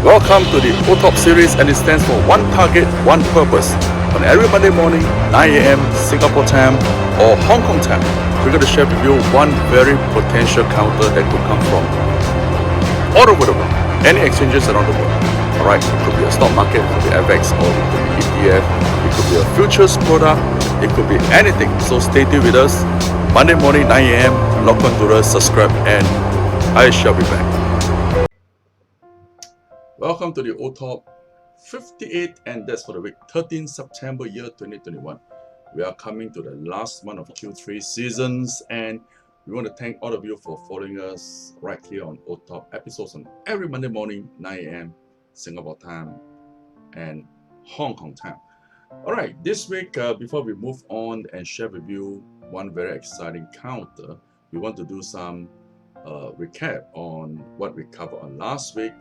Welcome to the OTOP series, and it stands for One Target, One Purpose. On every Monday morning, 9 a.m. Singapore time or Hong Kong time, we're going to share with you one very potential counter that could come from all over the world, any exchanges around the world. Alright, it could be a stock market, it could be FX, or it could be ETF, it could be a futures product, it could be anything. So stay tuned with us. Monday morning, 9 a.m. Lock on to us, subscribe, and I shall be back. Welcome to the OTOP 58, and that's for the week 13 September year 2021. We are coming to the last month of Q3 seasons, and we want to thank all of you for following us right here on OTOP episodes on every Monday morning, 9 a.m. Singapore time and Hong Kong time. All right, this week, before we move on and share with you one very exciting counter, we want to do some recap on what we covered on last week.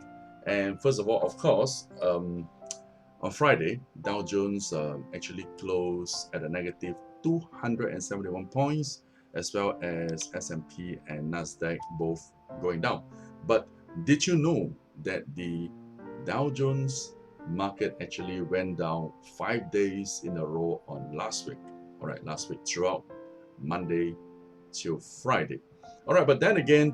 And first of all, of course, on Friday, Dow Jones actually closed at a negative 271 points, as well as S&P and Nasdaq both going down. But did you know that the Dow Jones market actually went down 5 days in a row on last week? All right, last week throughout Monday till Friday. All right, but then again,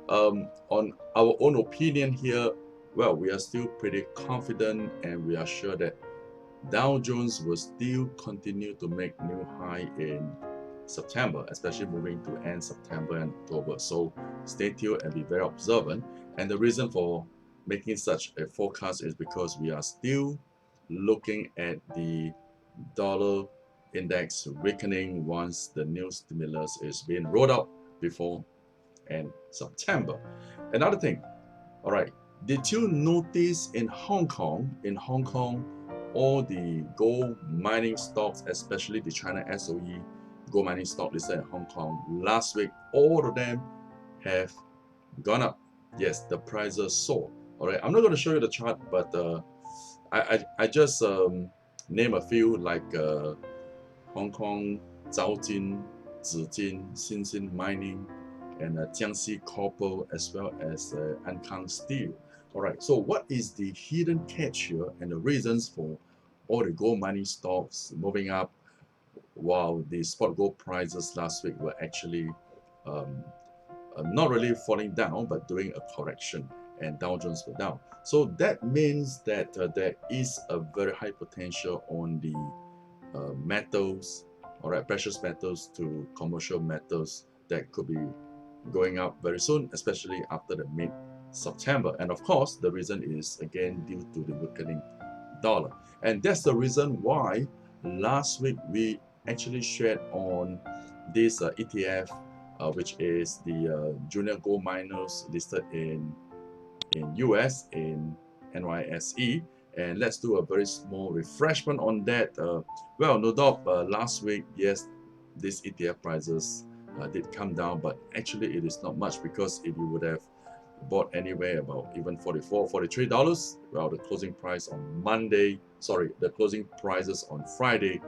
on our own opinion here, well, we are still pretty confident, and we are sure that Dow Jones will still continue to make new high in September, especially moving to end September and October. So stay tuned and be very observant. And the reason for making such a forecast is because we are still looking at the dollar index weakening once the new stimulus is being rolled out before end September. Another thing, all right, did you notice in Hong Kong, all the gold mining stocks, especially the China SOE gold mining stock listed in Hong Kong, last week, all of them have gone up. Yes, the prices soar. All right, I'm not going to show you the chart, but I just name a few, like Hong Kong Zhaojin, Zijin, Xinxin Mining, and Jiangxi Copper, as well as Ankang Steel. All right, so what is the hidden catch here and the reasons for all the gold mining stocks moving up while the spot gold prices last week were actually not really falling down, but doing a correction, and Dow Jones were down? So that means that there is a very high potential on the metals, all right, precious metals to commercial metals, that could be going up very soon, especially after the mid-September. And of course, the reason is again due to the weakening dollar. And that's the reason why last week we actually shared on this ETF, which is the junior gold miners listed in US, in NYSE. And let's do a very small refreshment on that. Well, no doubt last week, yes, these ETF prices did come down, but actually it is not much, because if you would have bought anywhere about even $44, $43, well, the closing price on the closing prices on Friday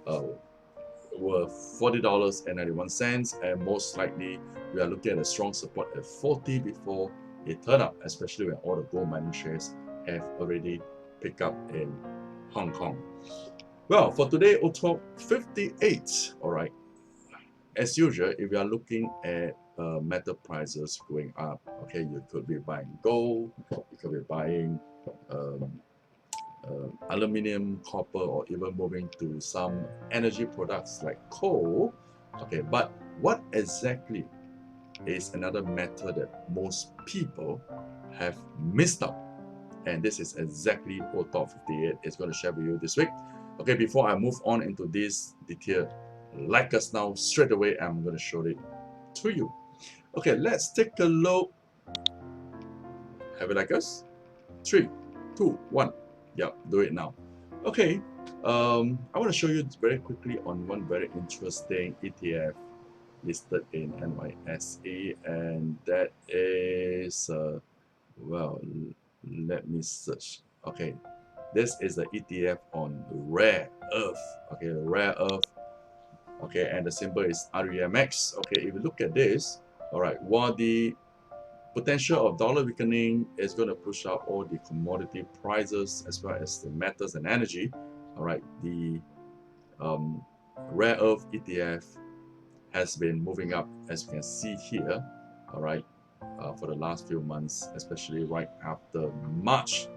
were $40.91, and most likely we are looking at a strong support at 40 before it turned up, especially when all the gold mining shares have already picked up in Hong Kong. Well, for today, OTOP 58, all right. As usual, if you are looking at metal prices going up, okay, you could be buying gold, you could be buying aluminium, copper, or even moving to some energy products like coal. Okay, but what exactly is another metal that most people have missed out? And this is exactly OTOP 58 is going to share with you this week. Okay, before I move on into this detail, like us now straight away, I'm going to show it to you. Okay, let's take a look. Have you like us? 3, 2, 1. Yeah, do it now. Okay, I want to show you very quickly on one very interesting ETF listed in NYSE, and that is well, let me search. Okay, this is the ETF on rare earth. Okay, rare earth. Okay, and the symbol is REMX. Okay, if you look at this, all right, while the potential of dollar weakening is going to push up all the commodity prices as well as the metals and energy. All right, the rare earth ETF has been moving up, as you can see here. All right, for the last few months, especially right after March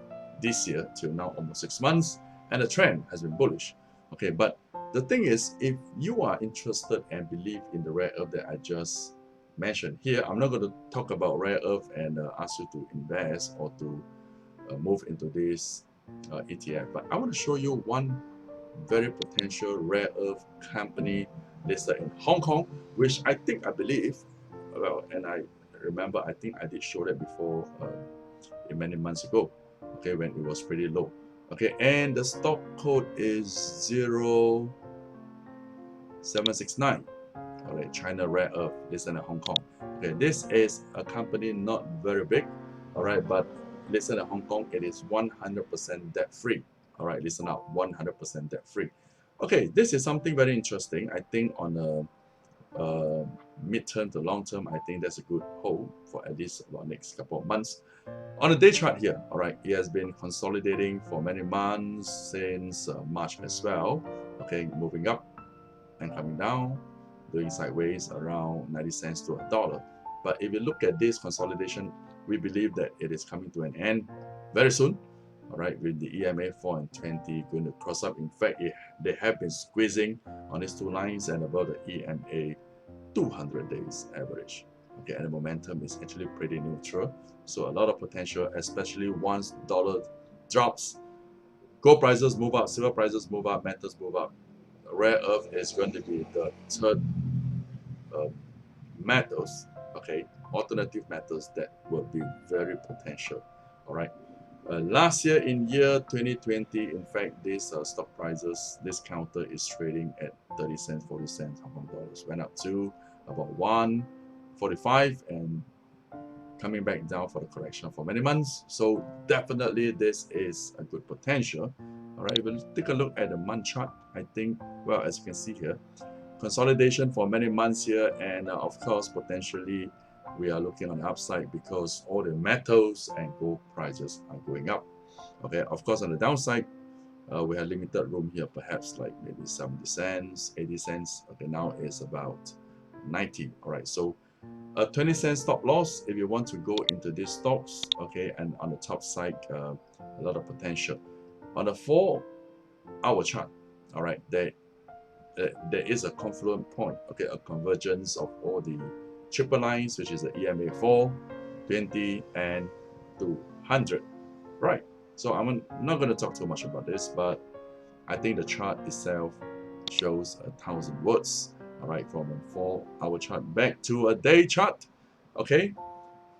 this year till now, almost 6 months, and the trend has been bullish. Okay, but the thing is, if you are interested and believe in the rare earth that I just mentioned here, I'm not going to talk about rare earth and ask you to invest or to move into this ETF, but I want to show you one very potential rare earth company listed in Hong Kong, which I believe, well, and I remember, I think I did show that before many months ago, okay, when it was pretty low. Okay, and the stock code is 0769. All right, China Rare Earth, listed in Hong Kong. Okay, this is a company not very big, all right, but listed in Hong Kong, it is 100% debt free. All right, listen up, 100% debt free. Okay, this is something very interesting. I think on a mid-term to long-term, I think that's a good hold for at least about next couple of months. On the day chart here, all right, it has been consolidating for many months since March as well. Okay, moving up and coming down, doing sideways around 90 cents to $1. But if you look at this consolidation, we believe that it is coming to an end very soon. All right, with the EMA 4 and 20 going to cross up. In fact, they have been squeezing on these two lines and above the EMA 200 days average. Okay, and the momentum is actually pretty neutral. So a lot of potential, especially once dollar drops, gold prices move up, silver prices move up, metals move up. Rare earth is going to be the third metals, okay, alternative metals that will be very potential. All right. Last year in year 2020, in fact, this stock prices, this counter is trading at 30 cents, 40 cents Hong Kong dollars. Went up to about 145 and coming back down for the correction for many months. So definitely this is a good potential. All right, we'll take a look at the month chart. I think, well, as you can see here, consolidation for many months here, and of course, potentially we are looking on the upside because all the metals and gold prices are going up. Okay, of course, on the downside, we have limited room here, perhaps like maybe 70 cents, 80 cents. Okay, now it's about 90. All right, so a 20 cent stop loss if you want to go into these stocks. Okay, and on the top side, a lot of potential. On the 4-hour chart, all right, there is a confluent point, okay, a convergence of all the triple lines, which is the EMA 4, 20, and 200. Right, so I'm not going to talk too much about this, but I think the chart itself shows 1,000 words. All right, from a 4-hour chart back to a day chart. Okay,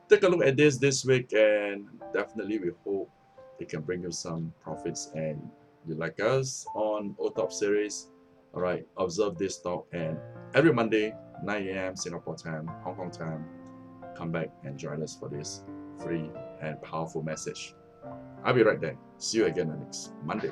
take a look at this week, and definitely we hope it can bring you some profits. And you like us on OTOP series, all right, observe this stock, and every Monday 9 a.m. Singapore time, Hong Kong time, come back and join us for this free and powerful message. I'll be right there. See you again on next Monday.